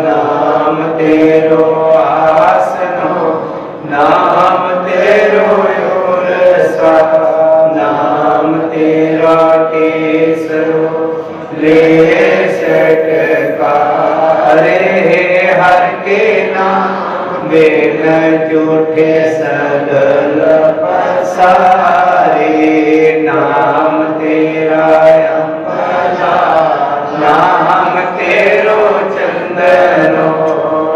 नाम तेरो आसनो, नाम तेरो उरसा। नाम तेरा केसरो ले झूठे सगल पसारे। नाम तेरा अम्बला, नाम तेरो चंदनो,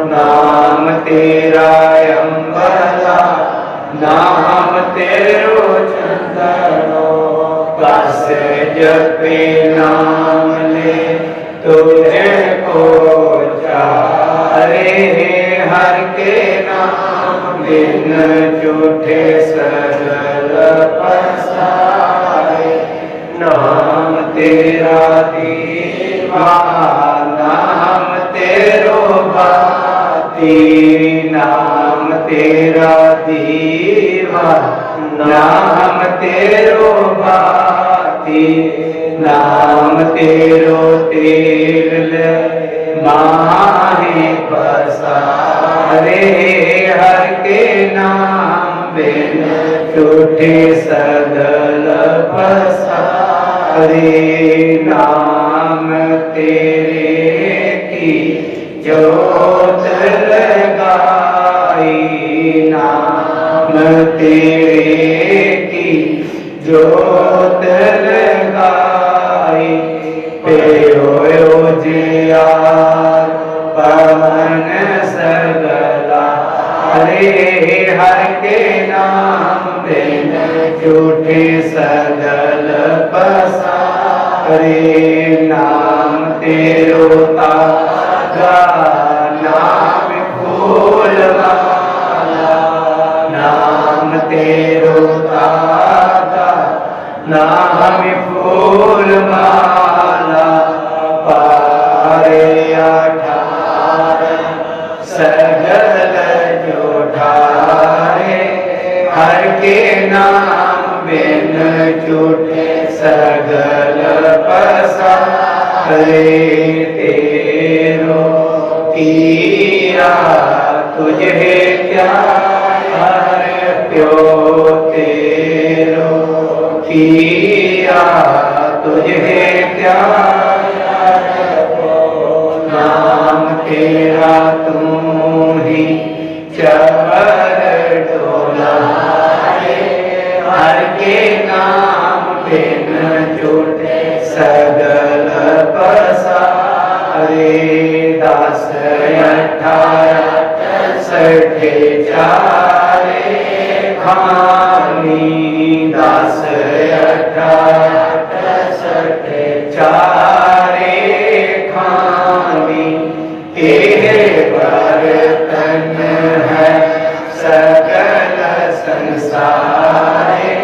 नाम तेरा अम्बला, नाम तेरो चंदनो। कस जपे नाम ले तुझे को चारे। हर के नाम बिन झूठे सगल पसारे। नाम तेरा दीवा, नाम तेरो बाती, नाम तेरा दीवा, नाम तेरो बाती। नाम तेरो तेल माहे पसारे। हर के नाम बिन झूठे सगल पसारे। नाम तेरे की जोत लगाई, नाम तेरे की जोत लगाई। पेयो जियार पवन सगला रे। हर के नाम बिन झूठे सगल पसारे। नाम तेरो तागा, नाम फूल माला, नाम तेरो तागा, नाम फूल माला। पारे अठार सगल जो ढारे। हर के नाम बिन झूठे सगल पसारे। तेरो किया तुझे क्या प्यो, तेरो किया तुझे क्या। नाम तेरा तू ही चवर डोलाए। हर के नाम बिन झूठे सगल पसारे। दास अठारह सठे चारे खानी, दास अठारह सठे चारे खानी। तेरे बर्तन है सगल संसारे।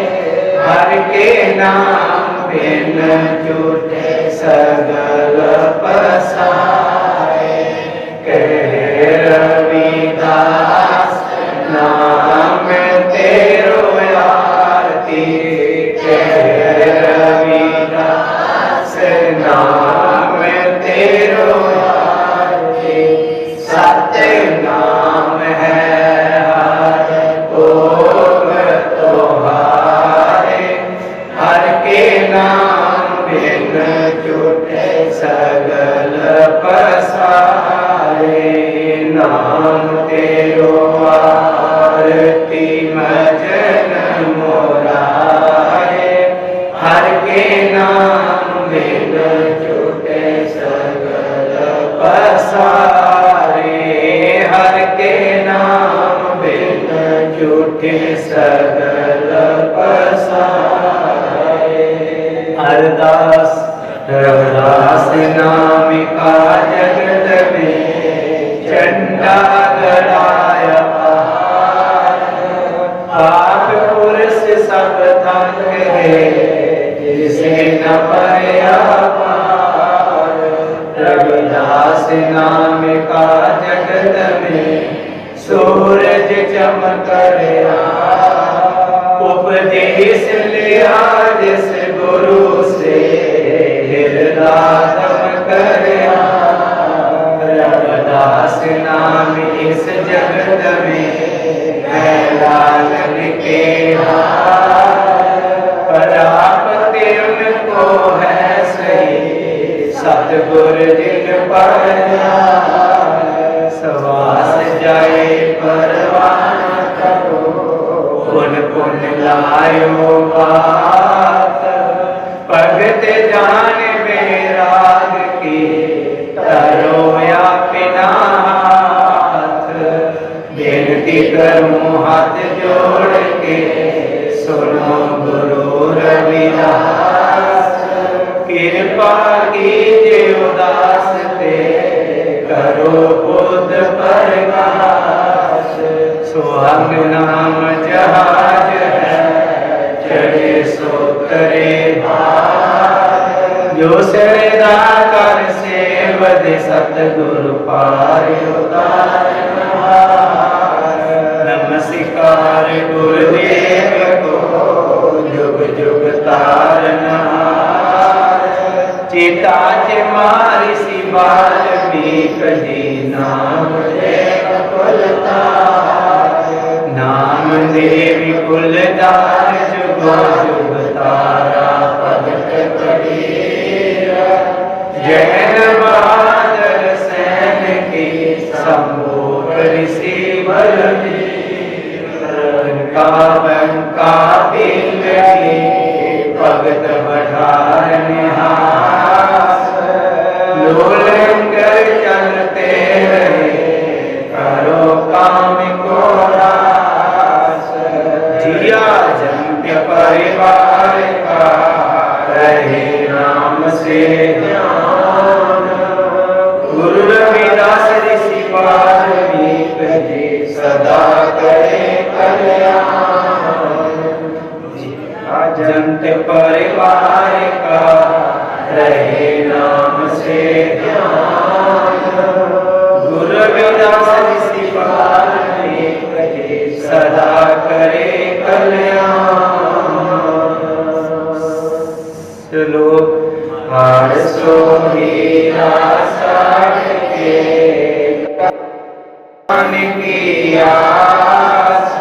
हर के नाम बिन झूठे सगल पसारे। कह रविदास नाम तेरो आरती। कह रविदास नाम तेरो आरती। सत्य नाम है हर ओम तुम्हारे। हर के नाम बिन झूठे सगल पसारे। नाम तेरो आरती मजन मोराए। हर के नाम बिन झूठे सगल पसारे। हर के नाम बिन झूठे सगल पसारे। अरदास रविदास नाम का जगत में झंडा गड़ाया पार। पाप पुरुष सब थक गए जिसे न पाया पार। रविदास नाम का जगत में सूरज चमक रहा। उपदेश लिया जिस गुरु से हृदय दमक रहा। रविदास नाम इस जगत में है लालन के हार। प्राप्ति उनको है सही सतगुर जिन पर। सवास जाए परवान करो पुन पुन लायो बात, भगत जान बेराग की तरो अपना हाथ। बेनती करूं हाथ जोड़ के सुनो गुरु रविदास, कृपा कीजिए उदास पे करो बुध प्रकाश। सुहाग नाम जहाज है चढ़े सो करे भार, जो सदा कर सेवद सतगुरु पार उतार नहार। नमस्कार गुरुदेव को जुग जुग तारनहार, चिता मारी सी वाल्मीक जी नाम देव कुलतार। नाम देवी कुलदार जुगो जुग तारा भगत कबीर। जैन बहादुर सैन की संभोग ऋषि बलवीर। का बिल भगत बढ़ार निहास, लोलंगर चलते रहे करो काम को रास। जिया जंप्य परिवार का रहे नाम से ध्यान, गुरु रविदास ऋषि वाल्मीक जी सदा करे कल्याण। जंत परिवार का रहे नाम से ध्यान, गुरु रविदास ऋषि वाल्मीक जी सदा करे कल्याण। चलो हार सो हीरा साढ़ के कान की आस,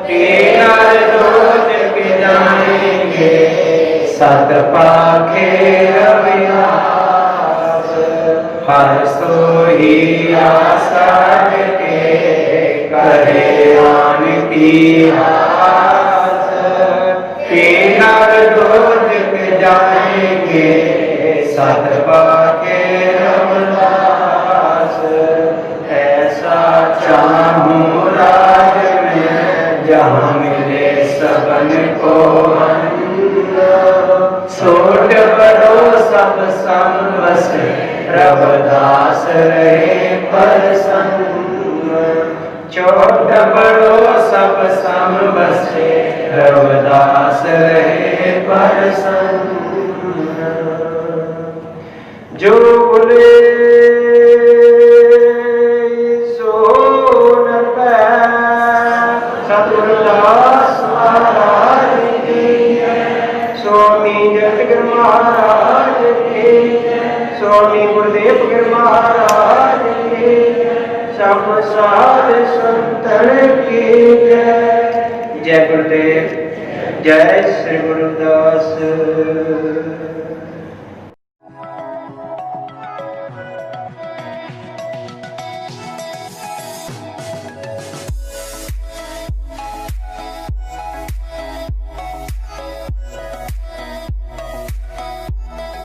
तेरा रोज के जाएंगे सत पाखे अविनाश। हर सो हीरा साढ़ के करे आन की आस, तेरा रोज के जाएंगे सत पाखे अविनाश। ऐसा चाहूं राज में जहाँ मिले सबन को अन्न, छोट बड़ो सब समवस रविदास रहे प्रसन्न। छोट बड़ो सब समवस रविदास रहे प्रसन्न। जो बोले सतगुरुदास महाराज की जय। स्वामी जगत महाराज की जय। स्वामी गुरुदेव महाराज की जय। सब साध संतन की जय। जय गुरुदेव, जय श्री गुरुदास।